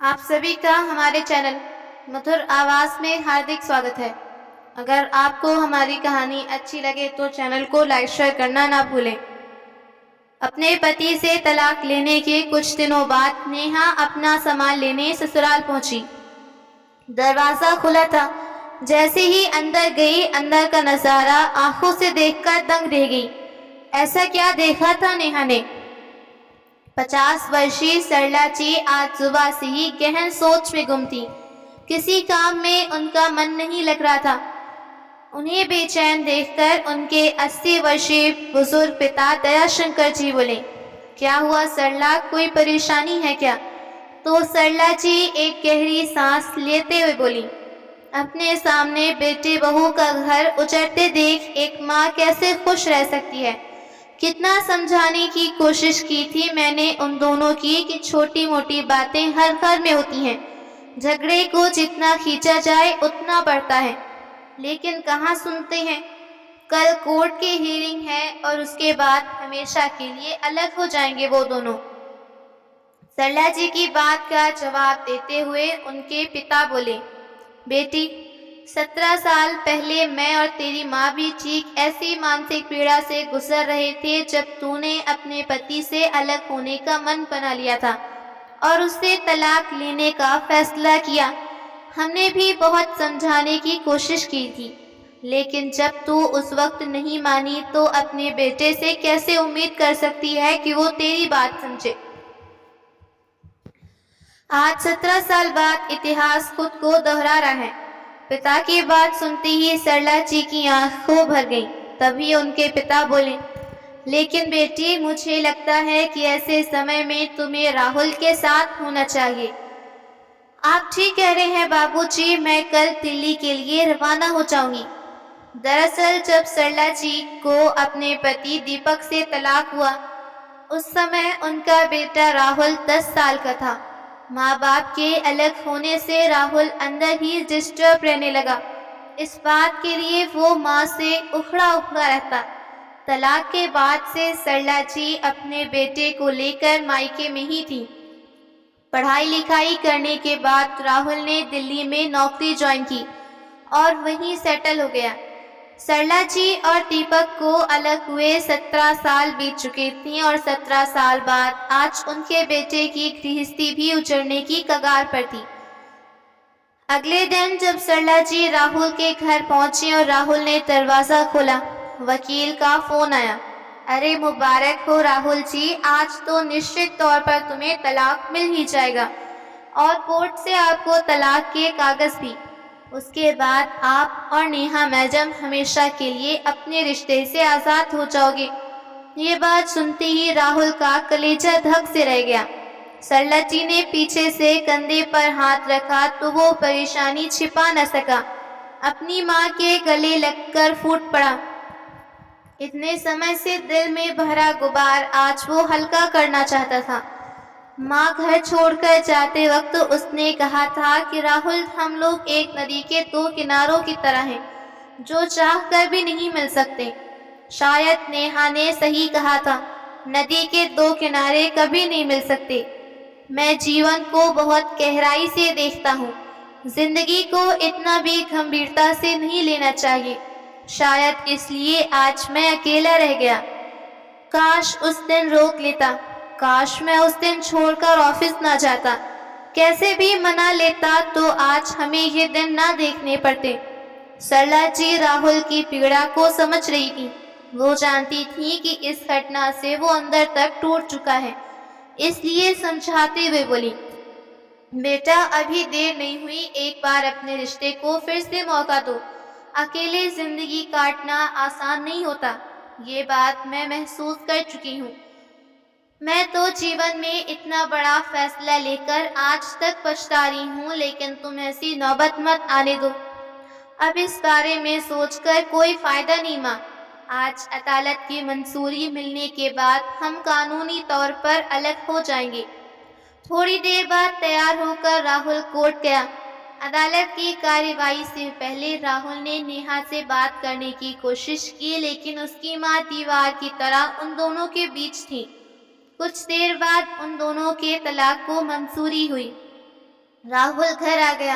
आप सभी का हमारे चैनल मधुर आवाज में हार्दिक स्वागत है। अगर आपको हमारी कहानी अच्छी लगे तो चैनल को लाइक शेयर करना ना भूलें। अपने पति से तलाक लेने के कुछ दिनों बाद नेहा अपना सामान लेने ससुराल पहुंची। दरवाजा खुला था। जैसे ही अंदर गई, अंदर का नजारा आंखों से देखकर दंग रह गई। ऐसा क्या देखा था नेहा ने? 50 वर्षीय सरला जी आज सुबह से ही गहन सोच में गुम थी। किसी काम में उनका मन नहीं लग रहा था। उन्हें बेचैन देखकर उनके 80 वर्षीय बुजुर्ग पिता दयाशंकर जी बोले, क्या हुआ सरला, कोई परेशानी है क्या? तो सरला जी एक गहरी सांस लेते हुए बोली, अपने सामने बेटे बहू का घर उजड़ते देख एक माँ कैसे खुश रह सकती है। कितना समझाने की कोशिश की थी मैंने उन दोनों की कि छोटी मोटी बातें हर घर में होती हैं। झगड़े को जितना खींचा जाए उतना बढ़ता है, लेकिन कहाँ सुनते हैं। कल कोर्ट की हियरिंग है और उसके बाद हमेशा के लिए अलग हो जाएंगे वो दोनों। सरला जी की बात का जवाब देते हुए उनके पिता बोले, बेटी 17 साल पहले मैं और तेरी माँ भी ठीक ऐसी मानसिक पीड़ा से गुजर रहे थे जब तूने अपने पति से अलग होने का मन बना लिया था और उससे तलाक लेने का फैसला किया। हमने भी बहुत समझाने की कोशिश की थी, लेकिन जब तू उस वक्त नहीं मानी तो अपने बेटे से कैसे उम्मीद कर सकती है कि वो तेरी बात समझे। आज 17 साल बाद इतिहास खुद को दोहरा रहा है। पिता की बात सुनते ही सरला जी की आंखों भर गईं। तभी उनके पिता बोले, लेकिन बेटी मुझे लगता है कि ऐसे समय में तुम्हें राहुल के साथ होना चाहिए। आप ठीक कह रहे हैं बाबूजी, मैं कल दिल्ली के लिए रवाना हो जाऊंगी। दरअसल जब सरला जी को अपने पति दीपक से तलाक हुआ उस समय उनका बेटा राहुल 10 साल का था। माँ बाप के अलग होने से राहुल अंदर ही डिस्टर्ब रहने लगा। इस बात के लिए वो माँ से उखड़ा उखड़ा रहता। तलाक के बाद से सरला जी अपने बेटे को लेकर मायके में ही थी। पढ़ाई लिखाई करने के बाद राहुल ने दिल्ली में नौकरी ज्वाइन की और वहीं सेटल हो गया। सरला जी और दीपक को अलग हुए 17 साल बीत चुके थे और 17 साल बाद आज उनके बेटे की गृहस्थी भी उजड़ने की कगार पर थी। अगले दिन जब सरला जी राहुल के घर पहुंची और राहुल ने दरवाजा खोला, वकील का फोन आया। अरे मुबारक हो राहुल जी, आज तो निश्चित तौर पर तुम्हें तलाक मिल ही जाएगा और कोर्ट से आपको तलाक के कागज भी। उसके बाद आप और नेहा मैडम हमेशा के लिए अपने रिश्ते से आज़ाद हो जाओगे। ये बात सुनते ही राहुल का कलेजा धक से रह गया। सरला जी ने पीछे से कंधे पर हाथ रखा तो वो परेशानी छिपा न सका। अपनी माँ के गले लगकर फूट पड़ा। इतने समय से दिल में भरा गुबार आज वो हल्का करना चाहता था। माँ घर छोड़कर जाते वक्त उसने कहा था कि राहुल, हम लोग एक नदी के दो किनारों की तरह हैं, जो चाह कर भी नहीं मिल सकते। शायद नेहा ने सही कहा था, नदी के दो किनारे कभी नहीं मिल सकते। मैं जीवन को बहुत गहराई से देखता हूँ। जिंदगी को इतना भी गंभीरता से नहीं लेना चाहिए। शायद इसलिए आज मैं अकेला रह गया। काश उस दिन रोक लेता, काश मैं उस दिन छोड़कर ऑफिस ना जाता। कैसे भी मना लेता तो आज हमें ये दिन ना देखने पड़ते। सरला जी राहुल की पीड़ा को समझ रही थी। वो जानती थी कि इस घटना से वो अंदर तक टूट चुका है, इसलिए समझाते हुए बोली, बेटा अभी देर नहीं हुई, एक बार अपने रिश्ते को फिर से मौका दो। अकेले जिंदगी काटना आसान नहीं होता, ये बात मैं महसूस कर चुकी हूँ। मैं तो जीवन में इतना बड़ा फैसला लेकर आज तक पछता रही हूँ, लेकिन तुम ऐसी नौबत मत आने दो। अब इस बारे में सोचकर कोई फायदा नहीं माँ। आज अदालत की मंजूरी मिलने के बाद हम कानूनी तौर पर अलग हो जाएंगे। थोड़ी देर बाद तैयार होकर राहुल कोर्ट गया। अदालत की कार्यवाही से पहले राहुल ने नेहा से बात करने की कोशिश की, लेकिन उसकी माँ दीवार की तरह उन दोनों के बीच थी। कुछ देर बाद उन दोनों के तलाक को मंजूरी हुई। राहुल घर आ गया।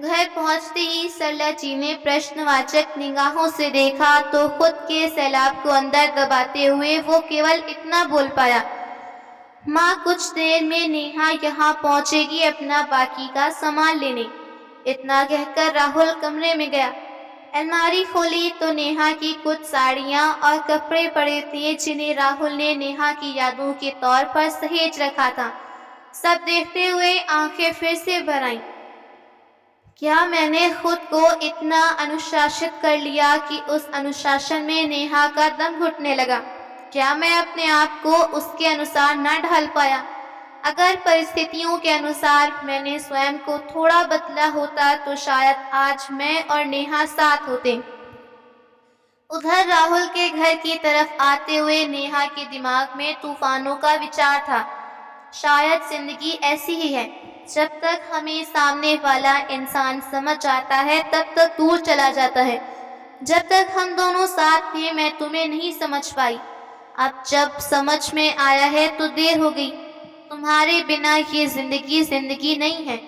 घर पहुंचते ही सरला जी ने प्रश्नवाचक निगाहों से देखा तो खुद के सैलाब को अंदर दबाते हुए वो केवल इतना बोल पाया, माँ कुछ देर में नेहा यहाँ पहुंचेगी अपना बाकी का सामान लेने। इतना कहकर राहुल कमरे में गया। अलमारी खोली तो नेहा की कुछ साड़ियाँ और कपड़े पड़े थे जिन्हें राहुल ने नेहा की यादों के तौर पर सहेज रखा था। सब देखते हुए आंखें फिर से भर आईं। क्या मैंने खुद को इतना अनुशासित कर लिया कि उस अनुशासन में नेहा का दम घुटने लगा? क्या मैं अपने आप को उसके अनुसार न ढाल पाया? अगर परिस्थितियों के अनुसार मैंने स्वयं को थोड़ा बदला होता तो शायद आज मैं और नेहा साथ होते। उधर राहुल के घर की तरफ आते हुए नेहा के दिमाग में तूफानों का विचार था। शायद जिंदगी ऐसी ही है, जब तक हमें सामने वाला इंसान समझ आता है तब तक दूर चला जाता है। जब तक हम दोनों साथ थे मैं तुम्हें नहीं समझ पाई। अब जब समझ में आया है तो देर हो गई। तुम्हारे बिना ये जिंदगी नहीं है।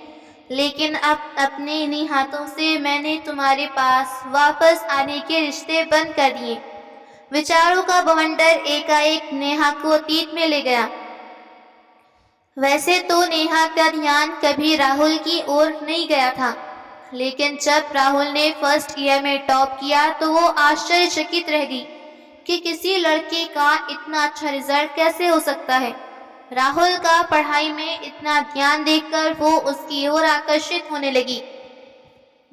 लेकिन अब अपने इन्हीं हाथों से मैंने तुम्हारे पास वापस आने के रिश्ते बंद कर दिए। विचारों का बवंडर एकाएक नेहा को अतीत में ले गया। वैसे तो नेहा का ध्यान कभी राहुल की ओर नहीं गया था, लेकिन जब राहुल ने फर्स्ट ईयर में टॉप किया तो वो आश्चर्यचकित रह गई कि किसी लड़के का इतना अच्छा रिजल्ट कैसे हो सकता है। राहुल का पढ़ाई में इतना ध्यान देखकर वो उसकी ओर आकर्षित होने लगी।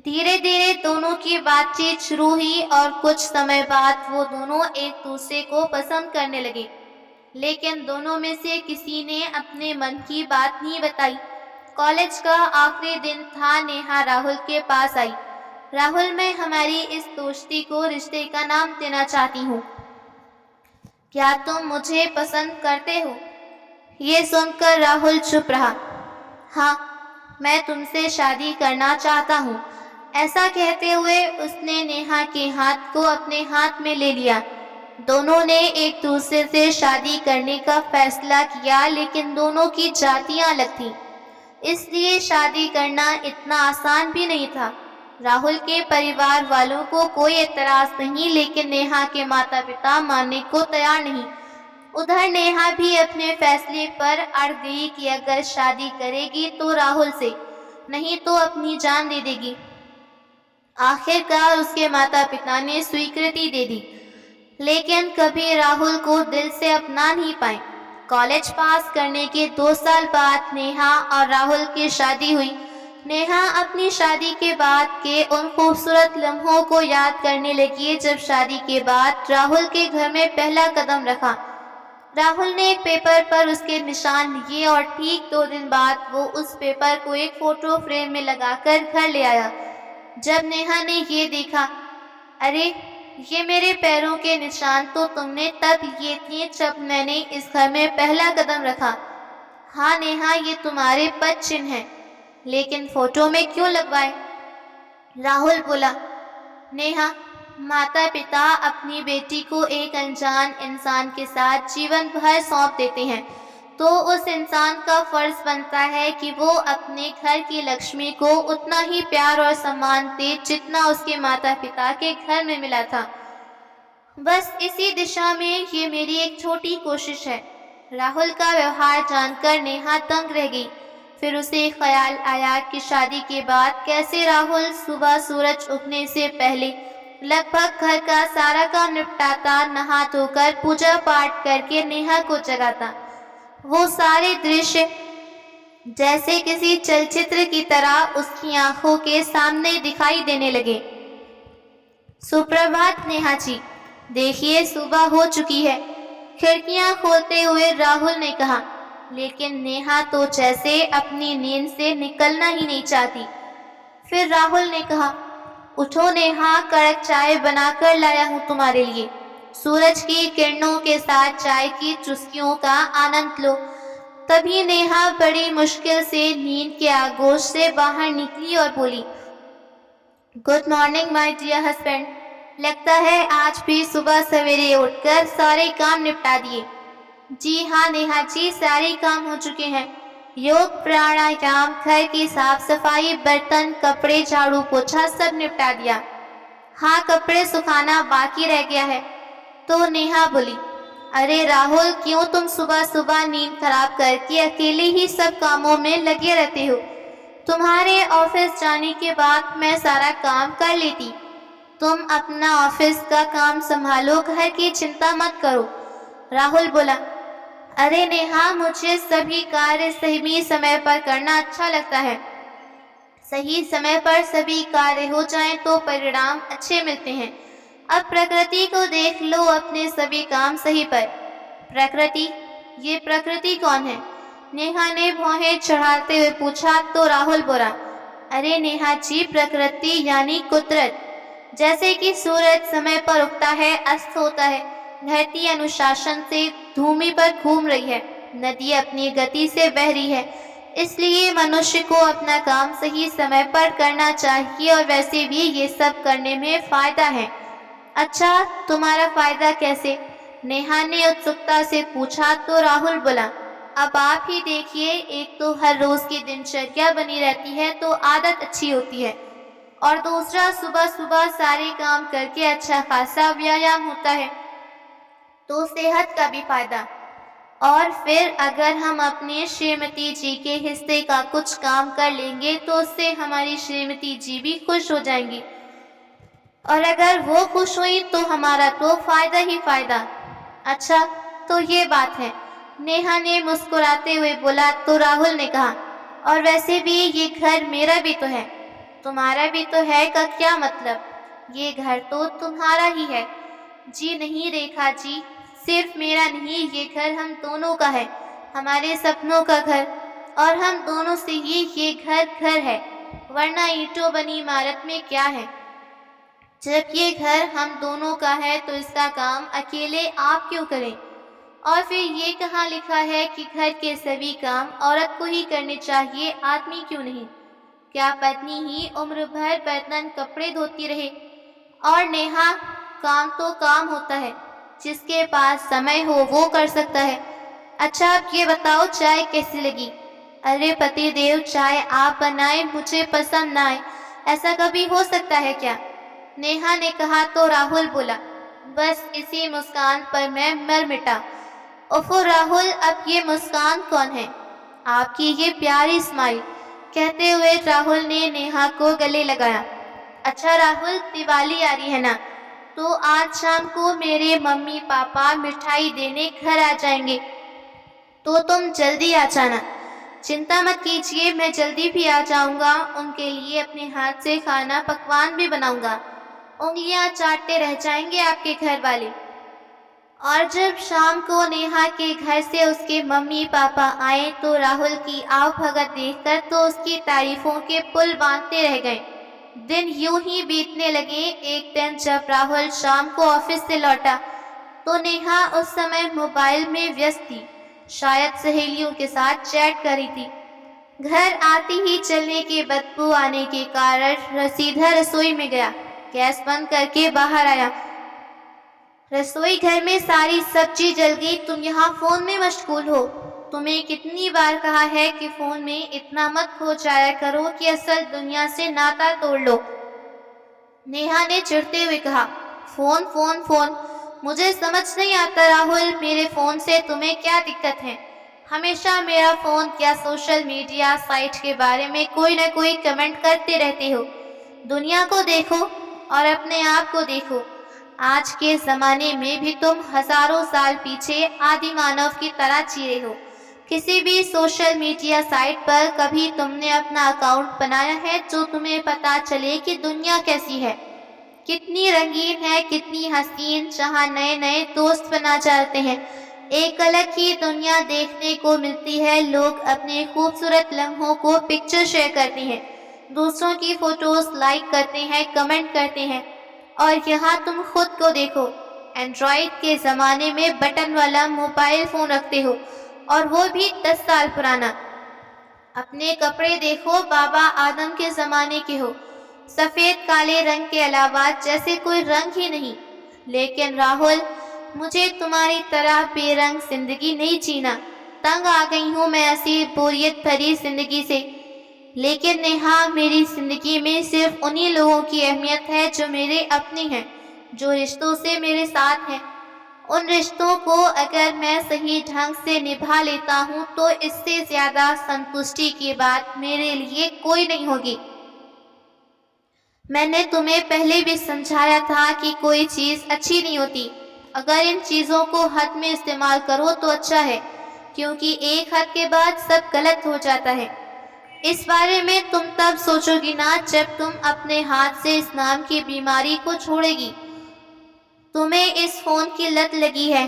धीरे धीरे दोनों की बातचीत शुरू हुई और कुछ समय बाद वो दोनों एक दूसरे को पसंद करने लगे। लेकिन दोनों में से किसी ने अपने मन की बात नहीं बताई। कॉलेज का आखिरी दिन था। नेहा राहुल के पास आई। राहुल, मैं हमारी इस दोस्ती को रिश्ते का नाम देना चाहती हूँ। क्या तुम मुझे पसंद करते हो? ये सुनकर राहुल चुप रहा। हाँ, मैं तुमसे शादी करना चाहता हूँ। ऐसा कहते हुए उसने नेहा के हाथ को अपने हाथ में ले लिया। दोनों ने एक दूसरे से शादी करने का फैसला किया, लेकिन दोनों की जातियां अलग थीं, इसलिए शादी करना इतना आसान भी नहीं था। राहुल के परिवार वालों को कोई एतराज नहीं, लेकिन नेहा के माता पिता मानने को तैयार नहीं। उधर नेहा भी अपने फैसले पर अड़ गई कि अगर शादी करेगी तो राहुल से, नहीं तो अपनी जान दे देगी। आखिरकार उसके माता पिता ने स्वीकृति दे दी, लेकिन कभी राहुल को दिल से अपना नहीं पाए। कॉलेज पास करने के 2 साल बाद नेहा और राहुल की शादी हुई। नेहा अपनी शादी के बाद के उन खूबसूरत लम्हों को याद करने लगी जब शादी के बाद राहुल के घर में पहला कदम रखा। राहुल ने एक पेपर पर उसके निशान लिए और ठीक 2 दिन बाद वो उस पेपर को एक फोटो फ्रेम में लगाकर घर ले आया। जब नेहा ने ये देखा, अरे ये मेरे पैरों के निशान तो तुमने तब लिए थे जब मैंने इस घर में पहला कदम रखा। हाँ नेहा, ये तुम्हारे पद चिन्ह हैं, लेकिन फोटो में क्यों लगवाए? राहुल बोला। नेहा, माता पिता अपनी बेटी को एक अनजान इंसान के साथ जीवन भर सौंप देते हैं, तो उस इंसान का फर्ज बनता है कि वो अपने घर की लक्ष्मी को उतना ही प्यार और सम्मान दे जितना उसके माता पिता के घर में मिला था। बस इसी दिशा में ये मेरी एक छोटी कोशिश है। राहुल का व्यवहार जानकर नेहा दंग रह गई। फिर उसे ख्याल आया कि शादी के बाद कैसे राहुल सुबह सूरज उगने से पहले लगभग घर का सारा काम निपटाता, नहा धोकर पूजा पाठ करके नेहा को जगाता। वो सारे दृश्य जैसे किसी चलचित्र की तरह उसकी आंखों के सामने दिखाई देने लगे। सुप्रभात नेहा जी, देखिए सुबह हो चुकी है, खिड़कियां खोलते हुए राहुल ने कहा। लेकिन नेहा तो जैसे अपनी नींद से निकलना ही नहीं चाहती। फिर राहुल ने कहा, उठो नेहा, कड़क चाय बनाकर लाया हूँ तुम्हारे लिए। सूरज की किरणों के साथ चाय की चुस्कियों का आनंद लो। तभी नेहा बड़ी मुश्किल से नींद के आगोश से बाहर निकली और बोली, good morning my dear husband. लगता है आज भी सुबह सवेरे उठकर सारे काम निपटा दिए। जी हाँ नेहा जी, सारे काम हो चुके हैं। योग, प्राणायाम, घर की साफ सफाई, बर्तन, कपड़े, झाड़ू, पोछा सब निपटा दिया। हाँ, कपड़े सुखाना बाकी रह गया है। तो नेहा बोली, अरे राहुल, क्यों तुम सुबह सुबह नींद खराब करके अकेले ही सब कामों में लगे रहते हो? तुम्हारे ऑफिस जाने के बाद मैं सारा काम कर लेती। तुम अपना ऑफिस का काम संभालो, घर की चिंता मत करो। राहुल बोला, अरे नेहा, मुझे सभी कार्य सही समय पर करना अच्छा लगता है। सही समय पर सभी कार्य हो जाएं तो परिणाम अच्छे मिलते हैं। अब प्रकृति को देख लो, अपने सभी काम सही पर। प्रकृति? ये प्रकृति कौन है? नेहा ने भौहें चढ़ाते हुए पूछा। तो राहुल बोला, अरे नेहा जी, प्रकृति यानी कुदरत। जैसे कि सूरज समय पर उगता है, अस्त होता है, धरती अनुशासन से भूमि पर घूम रही है, नदी अपनी गति से बह रही है, इसलिए मनुष्य को अपना काम सही समय पर करना चाहिए। और वैसे भी ये सब करने में फायदा है। अच्छा, तुम्हारा फायदा कैसे? नेहा ने उत्सुकता से पूछा। तो राहुल बोला, अब आप ही देखिए, एक तो हर रोज की दिनचर्या बनी रहती है तो आदत अच्छी होती है, और दूसरा सुबह सुबह सारे काम करके अच्छा खासा व्यायाम होता है, तो सेहत का भी फायदा। और फिर अगर हम अपने श्रीमती जी के हिस्से का कुछ काम कर लेंगे तो उससे हमारी श्रीमती जी भी खुश हो जाएंगी, और अगर वो खुश हुई तो हमारा तो फायदा ही फायदा। अच्छा, तो ये बात है, नेहा ने मुस्कुराते हुए बोला। तो राहुल ने कहा, और वैसे भी ये घर मेरा भी तो है। तुम्हारा भी तो है का क्या मतलब? ये घर तो तुम्हारा ही है। जी नहीं रेखा जी, सिर्फ मेरा नहीं, ये घर हम दोनों का है, हमारे सपनों का घर, और हम दोनों से ही ये घर है, वरना ईंटों बनी इमारत में क्या है? जब ये घर हम दोनों का है तो इसका काम अकेले आप क्यों करें? और फिर ये कहाँ लिखा है कि घर के सभी काम औरत को ही करने चाहिए, आदमी क्यों नहीं? क्या पत्नी ही उम्र भर बर्तन कपड़े धोती रहे? और नेहा, काम तो काम होता है, जिसके पास समय हो वो कर सकता है। अच्छा, अब ये बताओ, चाय कैसी लगी? अरे पति देव, चाय आप बनाए, मुझे पसंद ना आए, ऐसा कभी हो सकता है क्या? नेहा ने कहा। तो राहुल बोला, बस इसी मुस्कान पर मैं मर मिटा। ओफो राहुल, अब ये मुस्कान कौन है? आपकी ये प्यारी स्माइल। कहते हुए राहुल ने नेहा को गले लगाया। अच्छा राहुल, दिवाली आ रही है ना, तो आज शाम को मेरे मम्मी पापा मिठाई देने घर आ जाएंगे, तो तुम जल्दी आ जाना। चिंता मत कीजिए, मैं जल्दी भी आ जाऊंगा। उनके लिए अपने हाथ से खाना पकवान भी बनाऊंगा। उंगलियां चाटते रह जाएंगे आपके घर वाले। और जब शाम को नेहा के घर से उसके मम्मी पापा आए तो राहुल की आवभगत देखकर तो उसकी तारीफों के पुल बांधते रह गए। दिन यूं ही बीतने लगे। एक दिन जब राहुल शाम को ऑफिस से लौटा तो नेहा उस समय मोबाइल में व्यस्त थी, शायद सहेलियों के साथ चैट कर रही थी। घर आते ही चलने की बदबू आने के कारण सीधा रसोई में गया, गैस बंद करके बाहर आया। रसोई घर में सारी सब्जी जल गई। तुम यहाँ फोन में मशगूल हो। तुम्हें कितनी बार कहा है कि फोन में इतना मत खो जाया करो कि असल दुनिया से नाता तोड़ लो। नेहा ने चिढ़ते हुए कहा, फोन फोन फोन, मुझे समझ नहीं आता राहुल, मेरे फोन से तुम्हें क्या दिक्कत है? हमेशा मेरा फोन या सोशल मीडिया साइट के बारे में कोई ना कोई कमेंट करते रहते हो। दुनिया को देखो और अपने आप को देखो। आज के जमाने में भी तुम हजारों साल पीछे आदि मानव की तरह जी रहे हो। किसी भी सोशल मीडिया साइट पर कभी तुमने अपना अकाउंट बनाया है जो तुम्हें पता चले कि दुनिया कैसी है, कितनी रंगीन है, कितनी हसीन, जहाँ नए नए दोस्त बना जाते हैं। एक अलग ही दुनिया देखने को मिलती है। लोग अपने खूबसूरत लम्हों को पिक्चर शेयर करते हैं, दूसरों की फोटोज लाइक करते हैं, कमेंट करते हैं। और यहाँ तुम खुद को देखो, एंड्रॉइड के ज़माने में बटन वाला मोबाइल फ़ोन रखते हो, और वो भी 10 साल पुराना। अपने कपड़े देखो, बाबा आदम के ज़माने के हो, सफ़ेद काले रंग के अलावा जैसे कोई रंग ही नहीं। लेकिन राहुल, मुझे तुम्हारी तरह बेरंग जिंदगी नहीं जीना। तंग आ गई हूँ मैं ऐसी बोरियत भरी जिंदगी से। लेकिन नेहा, मेरी जिंदगी में सिर्फ उन्हीं लोगों की अहमियत है जो मेरे अपने हैं, जो रिश्तों से मेरे साथ हैं। उन रिश्तों को अगर मैं सही ढंग से निभा लेता हूँ तो इससे ज्यादा संतुष्टि की बात मेरे लिए कोई नहीं होगी। मैंने तुम्हें पहले भी समझाया था कि कोई चीज़ अच्छी नहीं होती। अगर इन चीज़ों को हद में इस्तेमाल करो तो अच्छा है, क्योंकि एक हद के बाद सब गलत हो जाता है। इस बारे में तुम तब सोचोगी ना जब तुम अपने हाथ से इस नाम की बीमारी को छोड़ेगी। तुम्हें इस फोन की लत लगी है।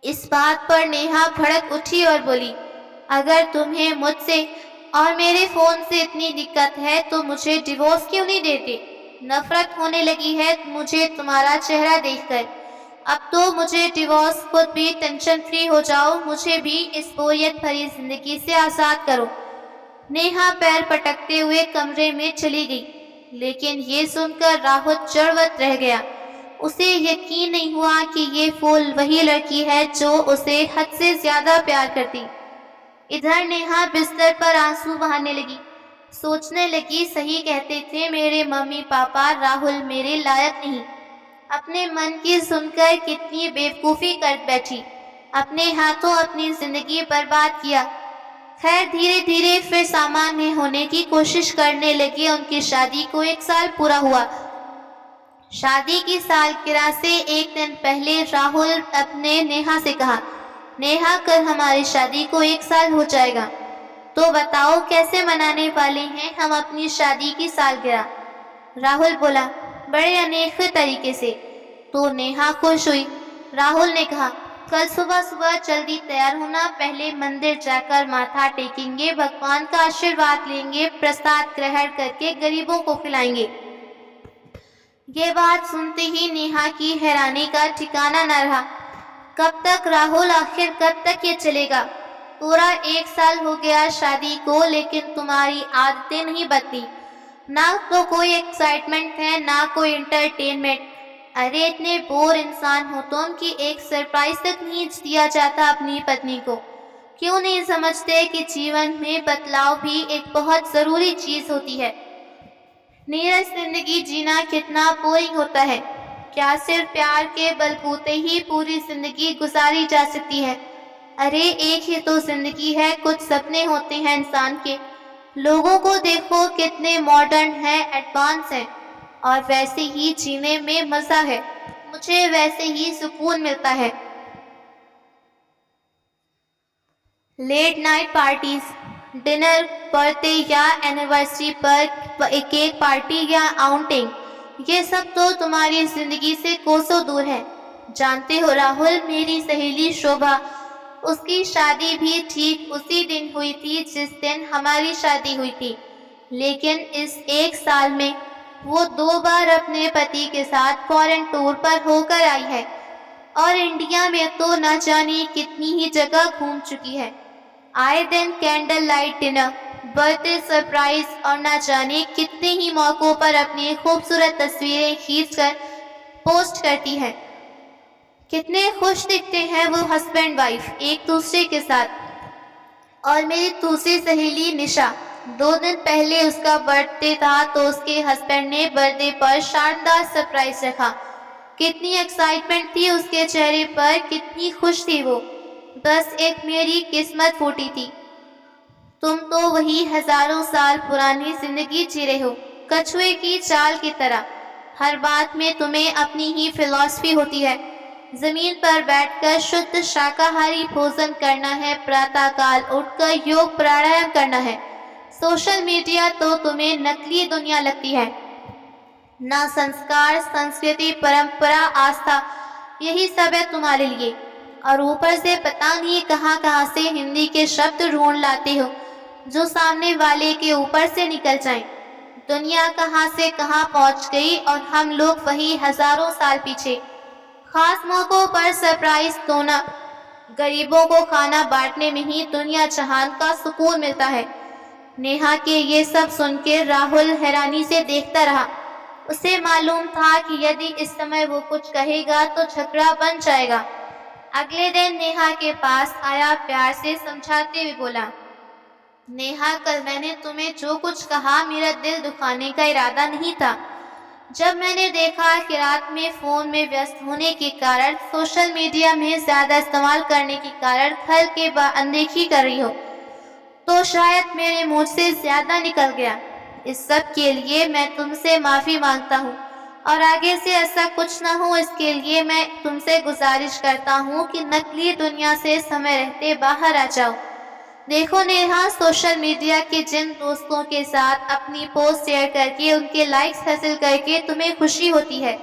इस बात पर नेहा भड़क उठी और बोली, अगर तुम्हें मुझसे और मेरे फोन से इतनी दिक्कत है तो मुझे डिवोर्स क्यों नहीं देते? नफरत होने लगी है मुझे तुम्हारा चेहरा देखकर। अब तो मुझे डिवोर्स, खुद भी टेंशन फ्री हो जाओ, मुझे भी इस बोरियत भरी जिंदगी से आज़ाद करो। नेहा पैर पटकते हुए कमरे में चली गई, लेकिन ये सुनकर राहुल चौड़वत रह गया। उसे यकीन नहीं हुआ कि ये फूल वही लड़की है जो उसे हद से ज्यादा प्यार करती। इधर नेहा बिस्तर पर आंसू बहाने लगी, सोचने लगी, सही कहते थे मेरे मम्मी पापा, राहुल मेरे लायक नहीं। अपने मन की सुनकर कितनी बेवकूफ़ी कर बैठी, अपने हाथों अपनी जिंदगी बर्बाद किया। खैर धीरे धीरे फिर सामान्य होने की कोशिश करने लगी। उनकी शादी को 1 साल पूरा हुआ। शादी की सालगिरह से एक दिन पहले राहुल अपने नेहा से कहा, नेहा कल हमारी शादी को 1 साल हो जाएगा, तो बताओ कैसे मनाने वाले हैं हम अपनी शादी की सालगिरह? राहुल बोला, बड़े अनोखे तरीके से। तो नेहा खुश हुई। राहुल ने कहा, कल सुबह सुबह जल्दी तैयार होना, पहले मंदिर जाकर माथा टेकेंगे, भगवान का आशीर्वाद लेंगे, प्रसाद ग्रहण करके गरीबों को खिलाएंगे। ये बात सुनते ही नेहा की हैरानी का ठिकाना न रहा। कब तक राहुल, आखिर कब तक ये चलेगा? पूरा 1 साल हो गया शादी को, लेकिन तुम्हारी आदतें नहीं बदली। ना तो कोई एक्साइटमेंट है, ना कोई एंटरटेनमेंट। अरे इतने बोर इंसान हो तुम कि एक सरप्राइज तक नहीं दिया जाता अपनी पत्नी को। क्यों नहीं समझते कि जीवन में बदलाव भी एक बहुत ज़रूरी चीज़ होती है? नीरस जिंदगी जीना कितना बोरिंग होता है। क्या सिर्फ प्यार के बलबूते ही पूरी जिंदगी गुजारी जा सकती है? अरे एक ही तो जिंदगी है, कुछ सपने होते हैं इंसान के। लोगों को देखो कितने मॉडर्न हैं, एडवांस हैं, और वैसे ही जीने में मज़ा है। मुझे वैसे ही सुकून मिलता है। Late night parties, dinner, birthday या एनिवर्सरी पर केक पार्टी या आउटिंग, ये सब तो तुम्हारी जिंदगी से कोसों दूर है। जानते हो राहुल, मेरी सहेली शोभा, उसकी शादी भी ठीक उसी दिन हुई थी जिस दिन हमारी शादी हुई थी। लेकिन इस 1 साल में वो 2 बार अपने पति के साथ फॉरेन टूर पर होकर आई है, और इंडिया में तो न जाने कितनी ही जगह घूम चुकी है। आए दिन candle light dinner, birthday surprise और न जाने कितने ही मौक़ों पर अपनी खूबसूरत तस्वीरें खींचकर पोस्ट करती है। कितने खुश दिखते हैं वो हस्बैंड वाइफ एक दूसरे के साथ। और मेरी दूसरी सहेली निशा, 2 दिन पहले उसका बर्थडे था तो उसके हस्बैंड ने बर्थडे पर शानदार सरप्राइज रखा। कितनी एक्साइटमेंट थी उसके चेहरे पर, कितनी खुश थी वो। बस एक मेरी किस्मत फूटी थी। तुम तो वही हजारों साल पुरानी जिंदगी जी रहे हो, कछुए की चाल की तरह। हर बात में तुम्हें अपनी ही फिलॉसफी होती है। जमीन पर बैठकर शुद्ध शाकाहारी भोजन करना है, प्रातःकाल उठकर योग प्राणायाम करना है। सोशल मीडिया तो तुम्हें नकली दुनिया लगती है। ना संस्कार, संस्कृति, परंपरा, आस्था, यही सब है तुम्हारे लिए। और ऊपर से पता नहीं कहाँ कहाँ से हिंदी के शब्द ढूंढ लाते हो जो सामने वाले के ऊपर से निकल जाएं। दुनिया कहाँ से कहाँ पहुँच गई और हम लोग वही हजारों साल पीछे। खास मौक़ों पर सरप्राइज देना, गरीबों को खाना बांटने में ही दुनिया जहान का सुकून मिलता है। नेहा के ये सब सुन के राहुल हैरानी से देखता रहा। उसे मालूम था कि यदि इस समय वो कुछ कहेगा तो झगड़ा बन जाएगा। अगले दिन नेहा के पास आया, प्यार से समझाते हुए बोला, नेहा कल मैंने तुम्हें जो कुछ कहा मेरा दिल दुखाने का इरादा नहीं था। जब मैंने देखा कि रात में फ़ोन में व्यस्त होने के कारण, सोशल मीडिया में ज़्यादा इस्तेमाल करने के कारण घर के अनदेखी कर रही हो, तो शायद मेरे मुंह से ज़्यादा निकल गया। इस सब के लिए मैं तुमसे माफ़ी मांगता हूँ और आगे से ऐसा कुछ ना हो इसके लिए मैं तुमसे गुजारिश करता हूँ कि नकली दुनिया से समय रहते बाहर आ जाओ। देखो नेहा, सोशल मीडिया के जिन दोस्तों के साथ अपनी पोस्ट शेयर करके उनके लाइक्स हासिल करके तुम्हें खुशी होती है,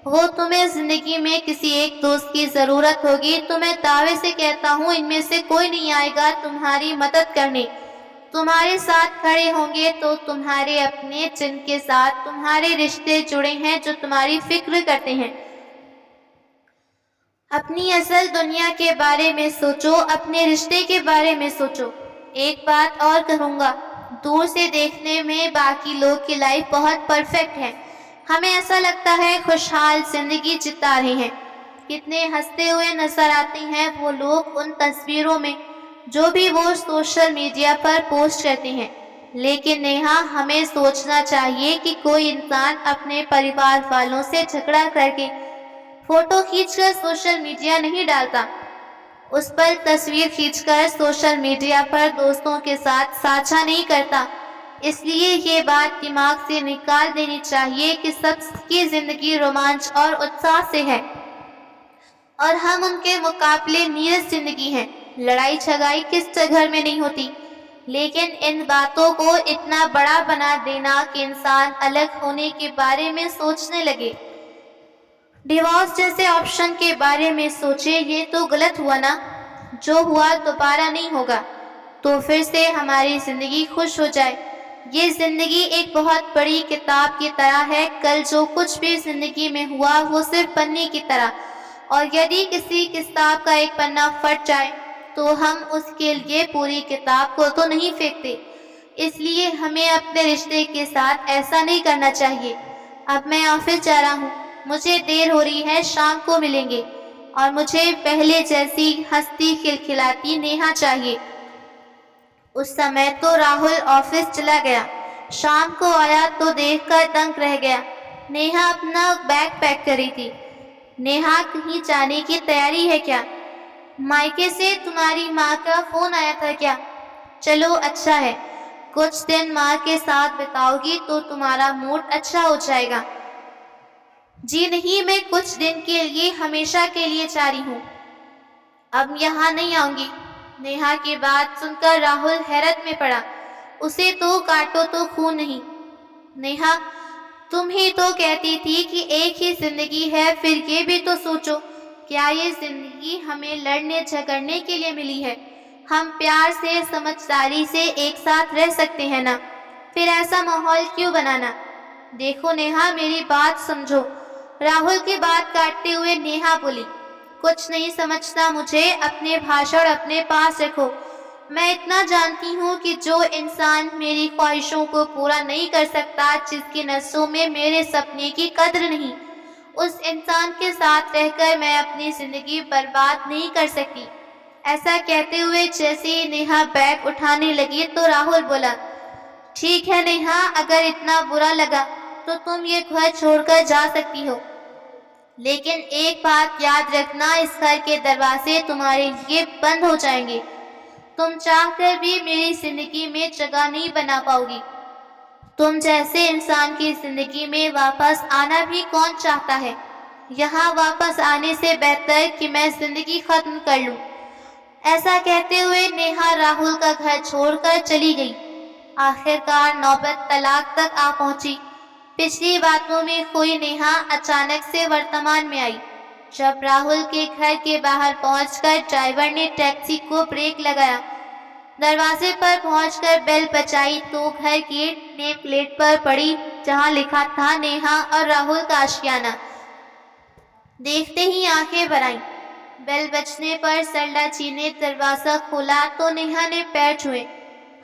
वो तुम्हें जिंदगी में किसी एक दोस्त की जरूरत होगी तो मैं दावे से कहता हूँ इनमें से कोई नहीं आएगा तुम्हारी मदद करने। तुम्हारे साथ खड़े होंगे तो तुम्हारे अपने, जिनके साथ तुम्हारे रिश्ते जुड़े हैं, जो तुम्हारी फिक्र करते हैं। अपनी असल दुनिया के बारे में सोचो, अपने रिश्ते के बारे में सोचो। एक बात और कहूँगा, दूर से देखने में बाकी लोग की लाइफ बहुत परफेक्ट है। हमें ऐसा लगता है खुशहाल जिंदगी जिता रहे हैं। कितने हंसते हुए नजर आते हैं वो लोग उन तस्वीरों में जो भी वो सोशल मीडिया पर पोस्ट करते हैं। लेकिन नेहा, हमें सोचना चाहिए कि कोई इंसान अपने परिवार वालों से झगड़ा करके फोटो खींचकर सोशल मीडिया नहीं डालता, उस पर तस्वीर खींचकर सोशल मीडिया पर दोस्तों के साथ साझा नहीं करता। इसलिए ये बात दिमाग से निकाल देनी चाहिए कि सबकी जिंदगी रोमांच और उत्साह से है और हम उनके मुकाबले नीरस जिंदगी हैं। लड़ाई झगड़ाई किस घर में नहीं होती, लेकिन इन बातों को इतना बड़ा बना देना कि इंसान अलग होने के बारे में सोचने लगे, डिवोर्स जैसे ऑप्शन के बारे में सोचे, ये तो गलत हुआ ना। जो हुआ दोबारा नहीं होगा, तो फिर से हमारी जिंदगी खुश हो जाए। ये जिंदगी एक बहुत बड़ी किताब की तरह है। कल जो कुछ भी जिंदगी में हुआ वो सिर्फ पन्ने की तरह, और यदि किसी किताब का एक पन्ना फट जाए तो हम उसके लिए पूरी किताब को तो नहीं फेंकते। इसलिए हमें अपने रिश्ते के साथ ऐसा नहीं करना चाहिए। अब मैं ऑफिस जा रहा हूँ, मुझे देर हो रही है, शाम को मिलेंगे। और मुझे पहले जैसी हंसती खिलखिलाती नेहा चाहिए। उस समय तो राहुल ऑफिस चला गया, शाम को आया तो देखकर दंग रह गया। नेहा अपना बैग पैक कर रही थी। नेहा, कहीं जाने की तैयारी है क्या? मायके से तुम्हारी माँ का फोन आया था क्या? चलो अच्छा है, कुछ दिन माँ के साथ बिताओगी तो तुम्हारा मूड अच्छा हो जाएगा। जी नहीं, मैं कुछ दिन के लिए, हमेशा के लिए जा रही हूँ, अब यहाँ नहीं आऊंगी। नेहा की बात सुनकर राहुल हैरत में पड़ा। उसे तो काटो तो खून नहीं। नेहा, तुम ही तो कहती थी कि एक ही जिंदगी है, फिर ये भी तो सोचो, क्या ये जिंदगी हमें लड़ने झगड़ने के लिए मिली है? हम प्यार से, समझदारी से एक साथ रह सकते हैं ना, फिर ऐसा माहौल क्यों बनाना? देखो नेहा, मेरी बात समझो। राहुल की बात काटते हुए नेहा बोली, कुछ नहीं समझता मुझे, अपने भाषण अपने पास रखो। मैं इतना जानती हूँ कि जो इंसान मेरी ख्वाहिशों को पूरा नहीं कर सकता, जिसकी नसों में मेरे सपने की कद्र नहीं, उस इंसान के साथ रहकर मैं अपनी जिंदगी बर्बाद नहीं कर सकती। ऐसा कहते हुए जैसे ही नेहा बैग उठाने लगी तो राहुल बोला, ठीक है नेहा, अगर इतना बुरा लगा तो तुम ये घर छोड़कर जा सकती हो, लेकिन एक बात याद रखना, इस घर के दरवाजे तुम्हारे लिए बंद हो जाएंगे। तुम चाहकर भी मेरी जिंदगी में जगह नहीं बना पाओगी। तुम जैसे इंसान की जिंदगी में वापस आना भी कौन चाहता है? यहाँ वापस आने से बेहतर कि मैं जिंदगी खत्म कर लूं। ऐसा कहते हुए नेहा राहुल का घर छोड़कर चली गई। आखिरकार नौबत तलाक तक आ पहुंची। पिछली बातों में खोई नेहा अचानक से वर्तमान में आई। जब राहुल के घर के बाहर पहुंचकर ड्राइवर ने टैक्सी को ब्रेक लगाया, दरवाजे पर पहुंचकर बेल बजाई तो घर की नेम प्लेट पर पड़ी जहां लिखा था नेहा और राहुल का आशियाना। देखते ही आंखें भर आईं। बेल बजने पर सरला जी ने दरवाजा खोला तो नेहा ने पैर छुए।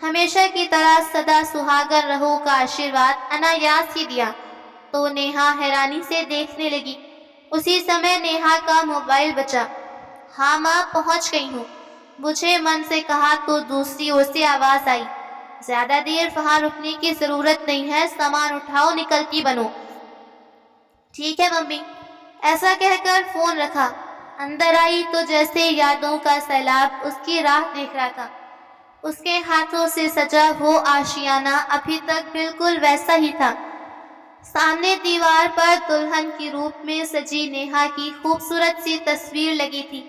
हमेशा की तरह सदा सुहागन रहो का आशीर्वाद अनायास ही दिया तो नेहा हैरानी से देखने लगी। उसी समय नेहा का मोबाइल बजा। हाँ माँ, पहुँच गई हूँ। मुझे मन से कहा तो दूसरी ओर से आवाज़ आई, ज़्यादा देर वहाँ रुकने की ज़रूरत नहीं है, सामान उठाओ, निकलती बनो। ठीक है मम्मी। ऐसा कहकर फ़ोन रखा। अंदर आई तो जैसे यादों का सैलाब उसकी राह देख रहा था। उसके हाथों से सजा वो आशियाना अभी तक बिल्कुल वैसा ही था। सामने दीवार पर दुल्हन के रूप में सजी नेहा की खूबसूरत सी तस्वीर लगी थी,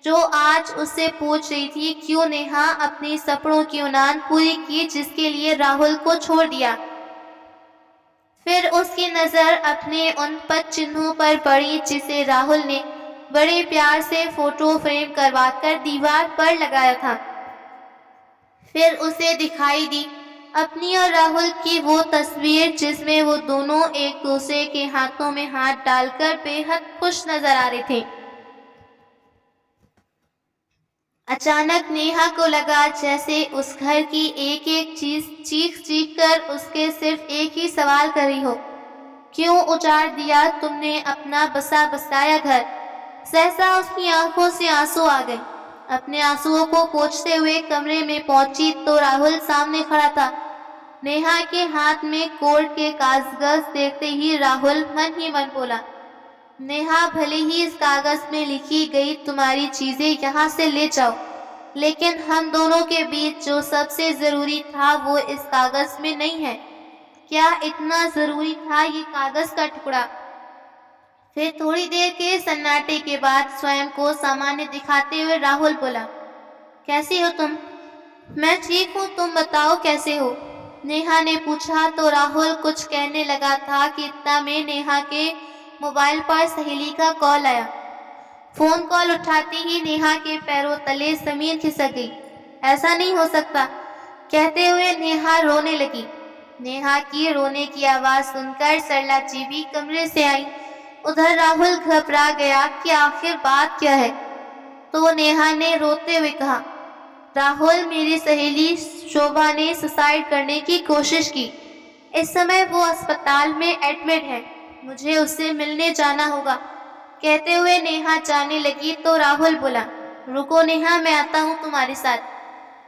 जो आज उससे पूछ रही थी क्यों नेहा अपने सपनों की उड़ान पूरी की जिसके लिए राहुल को छोड़ दिया। फिर उसकी नज़र अपने उन पद चिन्हों पर पड़ी जिसे राहुल ने बड़े प्यार से फोटो फ्रेम करवाकर दीवार पर लगाया था। फिर उसे दिखाई दी अपनी और राहुल की वो तस्वीर जिसमें वो दोनों एक दूसरे के हाथों में हाथ डालकर बेहद खुश नजर आ रहे थे। अचानक नेहा को लगा जैसे उस घर की एक एक चीज चीख चीख कर उसके सिर्फ एक ही सवाल कर रही हो, क्यों उजाड़ दिया तुमने अपना बसा बसाया घर। सहसा उसकी आंखों से आंसू आ गए। अपने आंसुओं को पोंछते हुए कमरे में पहुंची तो राहुल सामने खड़ा था। नेहा के हाथ में कोर्ट के कागज देखते ही राहुल मन ही मन बोला, नेहा, भले ही इस कागज में लिखी गई तुम्हारी चीजें यहाँ से ले जाओ, लेकिन हम दोनों के बीच जो सबसे जरूरी था वो इस कागज में नहीं है। क्या इतना जरूरी था ये कागज का टुकड़ा? फिर थोड़ी देर के सन्नाटे के बाद स्वयं को सामान्य दिखाते हुए राहुल बोला, कैसी हो तुम? मैं ठीक हूँ, तुम बताओ कैसे हो? नेहा ने पूछा तो राहुल कुछ कहने लगा था कि इतना में नेहा के मोबाइल पर सहेली का कॉल आया। फोन कॉल उठाते ही नेहा के पैरों तले जमीन खिसक गई। ऐसा नहीं हो सकता, कहते हुए नेहा रोने लगी। नेहा की रोने की आवाज सुनकर सरला जी भी कमरे से आई। उधर राहुल घबरा गया कि आखिर बात क्या है। तो नेहा ने रोते हुए कहा, राहुल, मेरी सहेली शोभा ने सुसाइड करने की कोशिश की। इस समय वो अस्पताल में एडमिट है, मुझे उससे मिलने जाना होगा। कहते हुए नेहा जाने लगी तो राहुल बोला, रुको नेहा, मैं आता हूँ तुम्हारे साथ।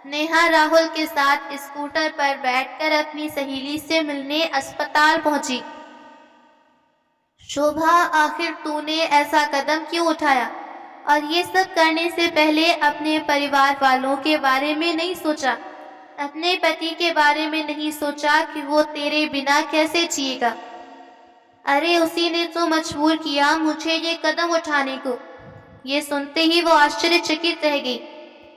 नेहा राहुल के साथ स्कूटर पर बैठकर अपनी सहेली से मिलने अस्पताल पहुंची। शोभा, आखिर तूने ऐसा कदम क्यों उठाया और ये सब करने से पहले अपने परिवार वालों के बारे में नहीं सोचा? अपने पति के बारे में नहीं सोचा कि वो तेरे बिना कैसे जिएगा? अरे उसी ने तो मजबूर किया मुझे ये कदम उठाने को। ये सुनते ही वो आश्चर्यचकित रह गई।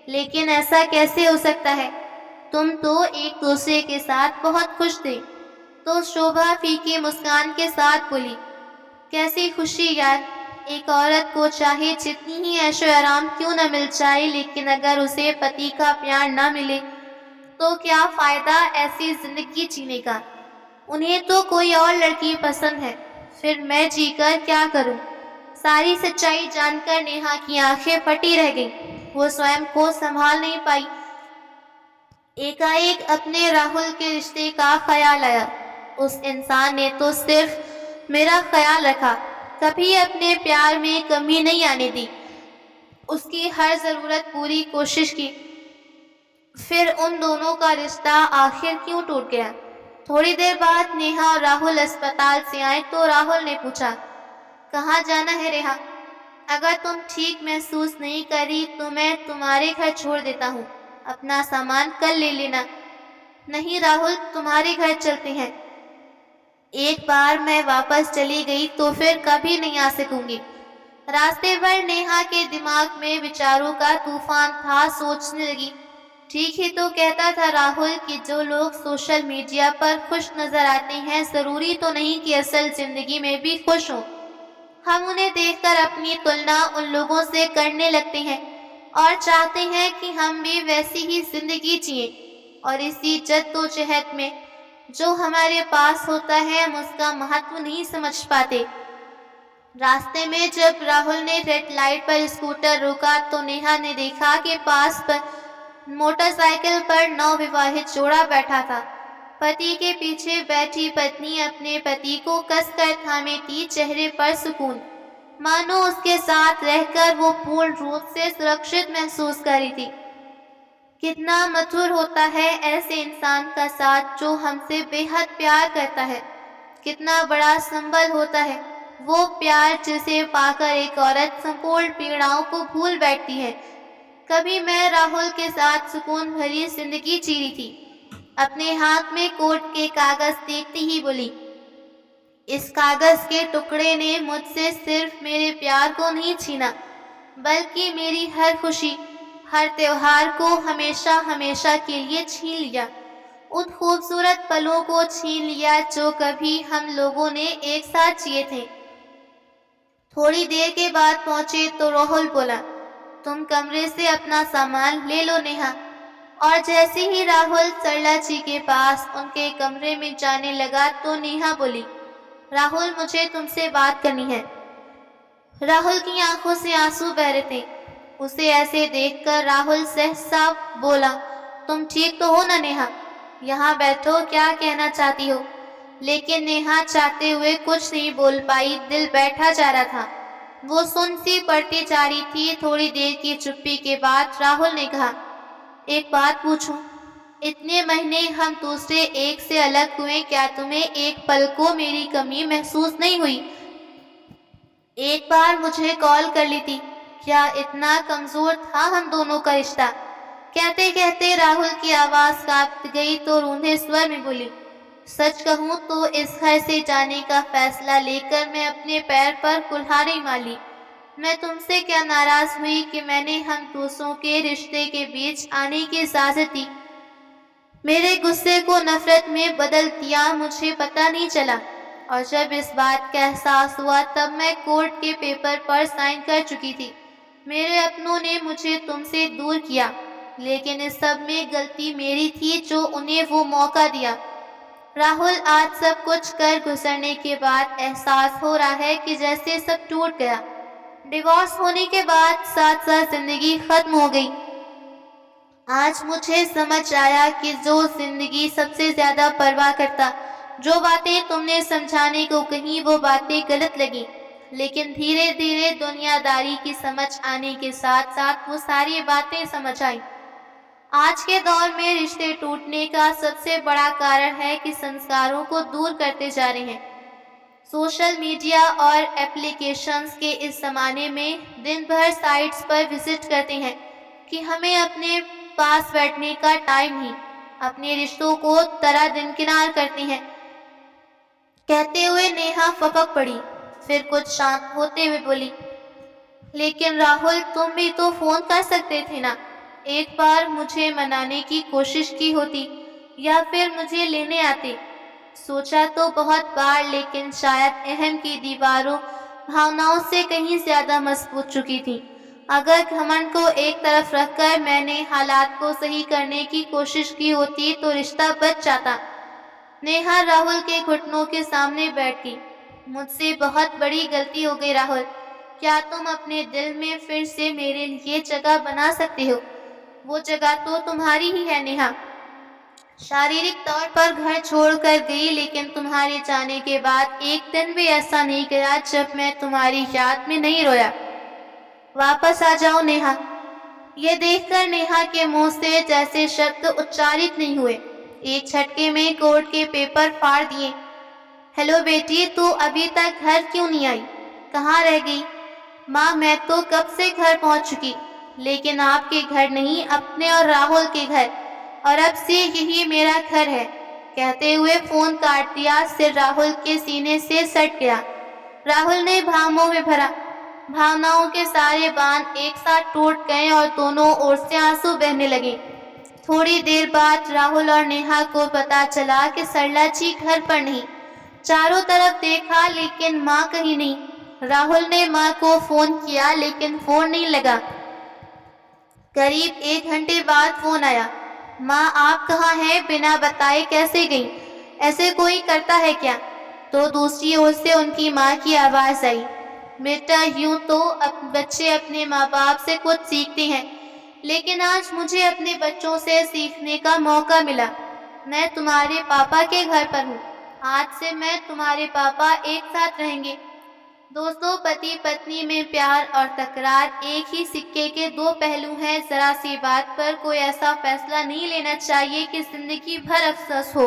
लेकिन ऐसा कैसे हो सकता है? तुम तो एक दूसरे के साथ बहुत खुश थे। तो शोभा फीकी मुस्कान के साथ बोली, कैसी खुशी यार। एक औरत को चाहे जितनी ही ऐशो आराम क्यों न मिल जाए, लेकिन अगर उसे पति का प्यार न मिले तो क्या फायदा ऐसी जिंदगी जीने का। उन्हें तो कोई और लड़की पसंद है, फिर मैं जीकर क्या करूं? सारी सच्चाई जानकर नेहा की आंखें फटी रह गईं। वो स्वयं को संभाल नहीं पाई। एकाएक अपने राहुल के रिश्ते का ख्याल आया। उस इंसान ने तो सिर्फ मेरा ख्याल रखा, कभी अपने प्यार में कमी नहीं आने दी, उसकी हर जरूरत पूरी कोशिश की। फिर उन दोनों का रिश्ता आखिर क्यों टूट गया? थोड़ी देर बाद नेहा और राहुल अस्पताल से आए तो राहुल ने पूछा, कहाँ जाना है रेहा? अगर तुम ठीक महसूस नहीं करी तो मैं तुम्हारे घर छोड़ देता हूँ, अपना सामान कल ले लेना। नहीं राहुल, तुम्हारे घर चलते हैं। एक बार मैं वापस चली गई तो फिर कभी नहीं आ सकूंगी। रास्ते भर नेहा के दिमाग में विचारों का तूफान था। सोचने लगी, ठीक ही तो कहता था राहुल कि जो लोग सोशल मीडिया पर खुश नजर आते हैं जरूरी तो नहीं कि असल जिंदगी में भी खुश हो। हम उन्हें देखकर अपनी तुलना उन लोगों से करने लगते हैं और चाहते हैं कि हम भी वैसी ही जिंदगी जिए। और इसी जद्दोजहद में जो हमारे पास होता है हम उसका महत्व नहीं समझ पाते। रास्ते में जब राहुल ने रेड लाइट पर स्कूटर रोका तो नेहा ने देखा कि पास पर मोटरसाइकिल पर नवविवाहित जोड़ा बैठा था। पति के पीछे बैठी पत्नी अपने पति को कसकर थामे थी, चेहरे पर सुकून। मानो उसके साथ रहकर वो पूर्ण रूप से सुरक्षित महसूस कर रही थी। कितना मधुर होता है ऐसे इंसान का साथ जो हमसे बेहद प्यार करता है। कितना बड़ा संबल होता है वो प्यार जिसे पाकर एक औरत संपूर्ण पीड़ाओं को भूल बैठती है। कभी मैं राहुल के साथ सुकून भरी जिंदगी जी रही थी। अपने हाथ में कोर्ट के कागज देखती ही बोली, इस कागज के टुकड़े ने मुझसे सिर्फ मेरे प्यार को नहीं छीना, बल्कि मेरी हर खुशी, हर त्योहार को हमेशा हमेशा के लिए छीन लिया। उन खूबसूरत पलों को छीन लिया जो कभी हम लोगों ने एक साथ जिए थे। थोड़ी देर के बाद पहुंचे तो राहुल बोला, तुम कमरे से अपना सामान ले लो नेहा। और जैसे ही राहुल सरला जी के पास उनके कमरे में जाने लगा तो नेहा बोली, राहुल मुझे तुमसे बात करनी है। राहुल की आंखों से आंसू बह रहे थे। उसे ऐसे देखकर राहुल सहसा बोला, तुम ठीक तो हो ना नेहा? यहाँ बैठो, क्या कहना चाहती हो? लेकिन नेहा चाहते हुए कुछ नहीं बोल पाई, दिल बैठा जा रहा था। वो सुन सी पड़ती जा रही थी। थोड़ी देर की चुप्पी के बाद राहुल ने कहा, एक बात पूछूं? इतने महीने हम दूसरे एक से अलग हुए, क्या तुम्हें एक पल को मेरी कमी महसूस नहीं हुई? एक बार मुझे कॉल कर ली थी। क्या इतना कमजोर था हम दोनों का रिश्ता? कहते कहते राहुल की आवाज कांप गई तो रूंधे स्वर में बोली, सच कहूं तो इस घर से जाने का फैसला लेकर मैं अपने पैर पर कुल्हाड़ी मार ली। मैं तुमसे क्या नाराज हुई कि मैंने हम दूसरों के रिश्ते के बीच आने की इजाजत दी। मेरे गुस्से को नफरत में बदल दिया, मुझे पता नहीं चला। और जब इस बात का एहसास हुआ तब मैं कोर्ट के पेपर पर साइन कर चुकी थी। मेरे अपनों ने मुझे तुमसे दूर किया, लेकिन इस सब में गलती मेरी थी जो उन्हें वो मौका दिया। राहुल, आज सब कुछ कर गुजरने के बाद एहसास हो रहा है कि जैसे सब टूट गया। डिवोर्स होने के बाद साथ साथ जिंदगी खत्म हो गई। आज मुझे समझ आया कि जो जिंदगी सबसे ज्यादा परवाह करता, जो बातें तुमने समझाने को कही वो बातें गलत लगी, लेकिन धीरे धीरे दुनियादारी की समझ आने के साथ साथ वो सारी बातें समझ आई। आज के दौर में रिश्ते टूटने का सबसे बड़ा कारण है कि संस्कारों को दूर करते जा रहे हैं। सोशल मीडिया और एप्लीकेशंस के इस जमाने में दिन भर साइट्स पर विजिट करते हैं कि हमें अपने पास बैठने का टाइम नहीं, अपने रिश्तों को तरह दिनकिनार करते हैं। कहते हुए नेहा फपक पड़ी, फिर कुछ शांत होते हुए बोली, लेकिन राहुल तुम भी तो फोन कर सकते थे ना? एक बार मुझे मनाने की कोशिश की होती, या फिर मुझे लेने आते। सोचा तो बहुत बार, लेकिन शायद अहम की दीवारों भावनाओं से कहीं ज्यादा मजबूत चुकी थी। अगर घमंड को एक तरफ रखकर मैंने हालात को सही करने की कोशिश की होती तो रिश्ता बच जाता। नेहा राहुल के घुटनों के सामने बैठ गई। मुझसे बहुत बड़ी गलती हो गई राहुल। क्या तुम अपने दिल में फिर से मेरे लिए जगह बना सकते हो? वो जगह तो तुम्हारी ही है नेहा। शारीरिक तौर पर घर छोड़कर गई, लेकिन तुम्हारे जाने के बाद एक दिन भी ऐसा नहीं गया जब मैं तुम्हारी याद में नहीं रोया। वापस आ जाओ नेहा। ये देखकर नेहा के मुंह से जैसे शब्द उच्चारित नहीं हुए, एक झटके में कोर्ट के पेपर फाड़ दिए। हेलो बेटी, तू अभी तक घर क्यों नहीं आई? कहाँ रह गई? माँ, मैं तो कब से घर पहुँच चुकी, लेकिन आपके घर नहीं, अपने और राहुल के घर, और अब से यही मेरा घर है। कहते हुए फोन काट दिया। सिर राहुल के सीने से सट गया। राहुल ने भावों में भरा। भावनाओं के सारे बांध एक साथ टूट गए और दोनों ओर से आंसू बहने लगे। थोड़ी देर बाद राहुल और नेहा को पता चला कि सरला जी घर पर नहीं। चारों तरफ देखा, लेकिन माँ कहीं नहीं। राहुल ने माँ को फोन किया, लेकिन फोन नहीं लगा। करीब 1 घंटे बाद फोन आया। माँ, आप कहाँ हैं? बिना बताए कैसे गई? ऐसे कोई करता है क्या? तो दूसरी ओर से उनकी माँ की आवाज आई, बेटा, यूं तो बच्चे अपने माँ बाप से कुछ सीखते हैं, लेकिन आज मुझे अपने बच्चों से सीखने का मौका मिला। मैं तुम्हारे पापा के घर पर हूँ। आज से मैं तुम्हारे पापा एक साथ रहेंगे। दोस्तों, पति पत्नी में प्यार और तकरार एक ही सिक्के के दो पहलू हैं। जरा सी बात पर कोई ऐसा फैसला नहीं लेना चाहिए कि जिंदगी भर अफसोस हो।